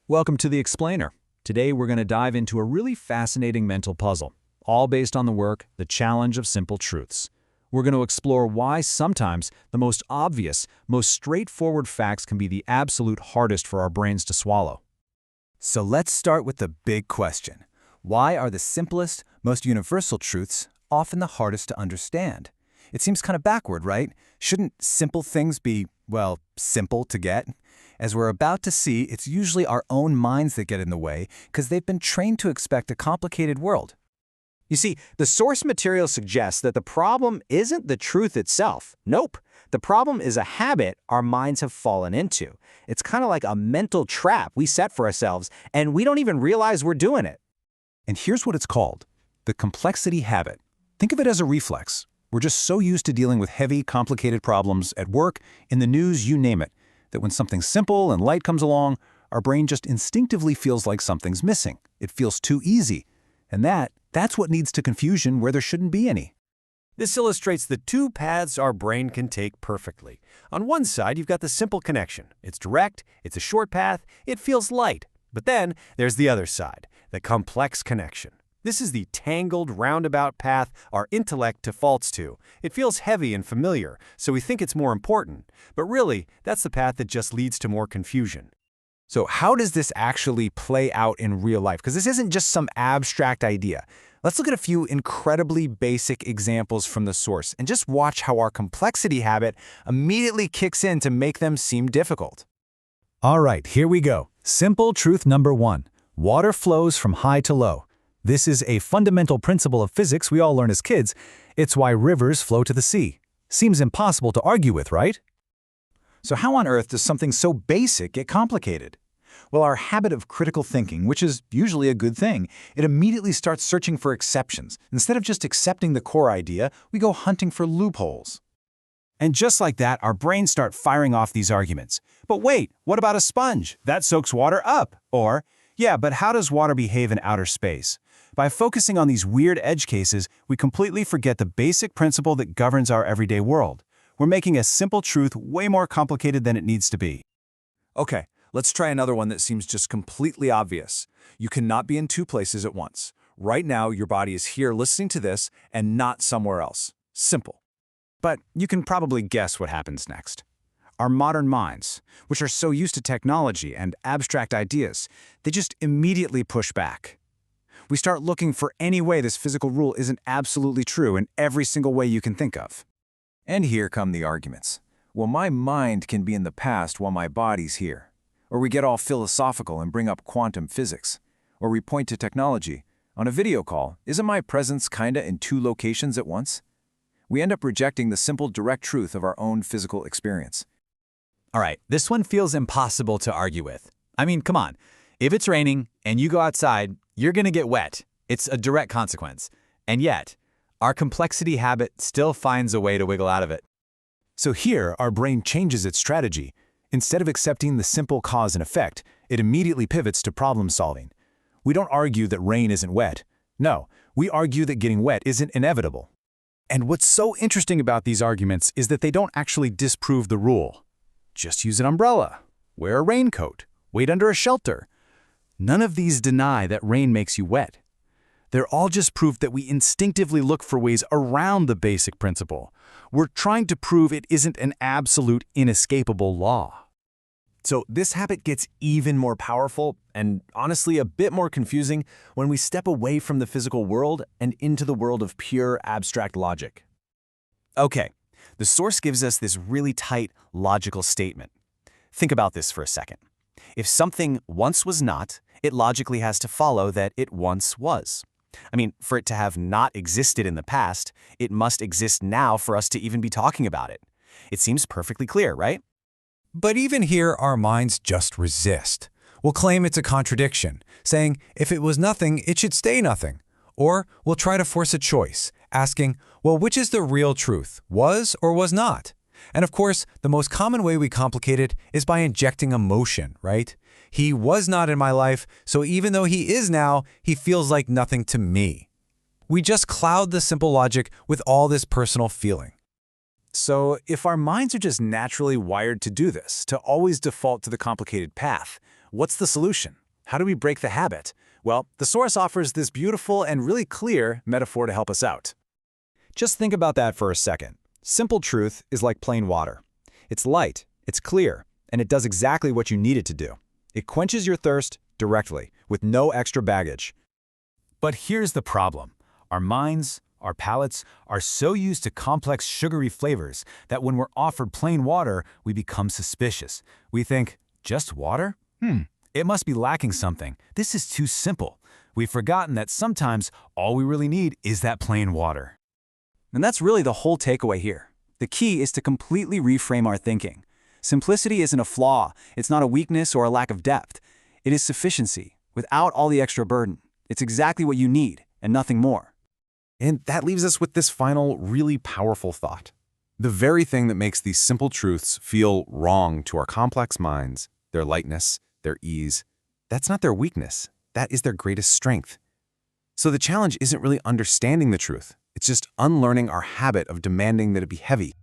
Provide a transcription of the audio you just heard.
Welcome to The Explainer. Today we're going to dive into a really fascinating mental puzzle, all based on the work, The Challenge of Simple Truths. We're going to explore why sometimes the most obvious, most straightforward facts can be the absolute hardest for our brains to swallow. So let's start with the big question. Why are the simplest, most universal truths often the hardest to understand? It seems kind of backward, right? Shouldn't simple things be, well, simple to get? As we're about to see, it's usually our own minds that get in the way because they've been trained to expect a complicated world. You see, the source material suggests that the problem isn't the truth itself. Nope. The problem is a habit our minds have fallen into. It's kind of like a mental trap we set for ourselves, and we don't even realize we're doing it. And here's what it's called: the complexity habit. Think of it as a reflex. We're just so used to dealing with heavy, complicated problems at work, in the news, you name it, that when something simple and light comes along, our brain just instinctively feels like something's missing. It feels too easy. And that's what leads to confusion where there shouldn't be any. This illustrates the two paths our brain can take perfectly. On one side, you've got the simple connection. It's direct, it's a short path, it feels light. But then there's the other side, the complex connection. This is the tangled, roundabout path our intellect defaults to. It feels heavy and familiar, so we think it's more important. But really, that's the path that just leads to more confusion. So how does this actually play out in real life? Because this isn't just some abstract idea. Let's look at a few incredibly basic examples from the source and just watch how our complexity habit immediately kicks in to make them seem difficult. All right, here we go. Simple truth number one. Water flows from high to low. This is a fundamental principle of physics we all learn as kids. It's why rivers flow to the sea. Seems impossible to argue with, right? So how on earth does something so basic get complicated? Well, our habit of critical thinking, which is usually a good thing, it immediately starts searching for exceptions. Instead of just accepting the core idea, we go hunting for loopholes. And just like that, our brains start firing off these arguments. But wait, what about a sponge? That soaks water up. Or, yeah, but how does water behave in outer space? By focusing on these weird edge cases, we completely forget the basic principle that governs our everyday world. We're making a simple truth way more complicated than it needs to be. Okay, let's try another one that seems just completely obvious. You cannot be in two places at once. Right now, your body is here listening to this and not somewhere else. Simple. But you can probably guess what happens next. Our modern minds, which are so used to technology and abstract ideas, they just immediately push back. We start looking for any way this physical rule isn't absolutely true in every single way you can think of. And here come the arguments. Well, my mind can be in the past while my body's here. Or we get all philosophical and bring up quantum physics. Or we point to technology. On a video call, isn't my presence kinda in two locations at once? We end up rejecting the simple, direct truth of our own physical experience. All right, this one feels impossible to argue with. I mean, come on. If it's raining and you go outside, you're going to get wet. It's a direct consequence. And yet, our complexity habit still finds a way to wiggle out of it. So here, our brain changes its strategy. Instead of accepting the simple cause and effect, it immediately pivots to problem solving. We don't argue that rain isn't wet. No, we argue that getting wet isn't inevitable. And what's so interesting about these arguments is that they don't actually disprove the rule. Just use an umbrella, wear a raincoat, wait under a shelter. None of these deny that rain makes you wet. They're all just proof that we instinctively look for ways around the basic principle. We're trying to prove it isn't an absolute, inescapable law. So this habit gets even more powerful and honestly a bit more confusing when we step away from the physical world and into the world of pure abstract logic. Okay, the source gives us this really tight, logical statement. Think about this for a second. If something once was not, it logically has to follow that it once was. I mean, for it to have not existed in the past, it must exist now for us to even be talking about it. It seems perfectly clear, right? But even here, our minds just resist. We'll claim it's a contradiction, saying if it was nothing, it should stay nothing. Or we'll try to force a choice, asking, well, which is the real truth, was or was not? And of course, the most common way we complicate it is by injecting emotion, right? He was not in my life, so even though he is now, he feels like nothing to me. We just cloud the simple logic with all this personal feeling. So if our minds are just naturally wired to do this, to always default to the complicated path, What's the solution? How do we break the habit? Well, the source offers this beautiful and really clear metaphor to help us out. Just think about that for a second. Simple truth is like plain water. It's light, it's clear, and it does exactly what you need it to do. It quenches your thirst directly, with no extra baggage. But here's the problem. Our minds, our palates, are so used to complex sugary flavors that when we're offered plain water, we become suspicious. We think, just water? It must be lacking something. This is too simple. We've forgotten that sometimes all we really need is that plain water. And that's really the whole takeaway here. The key is to completely reframe our thinking. Simplicity isn't a flaw, it's not a weakness or a lack of depth. It is sufficiency, without all the extra burden. It's exactly what you need, and nothing more. And that leaves us with this final, really powerful thought. The very thing that makes these simple truths feel wrong to our complex minds, their lightness, their ease, that's not their weakness. That is their greatest strength. So the challenge isn't really understanding the truth. It's just unlearning our habit of demanding that it be heavy.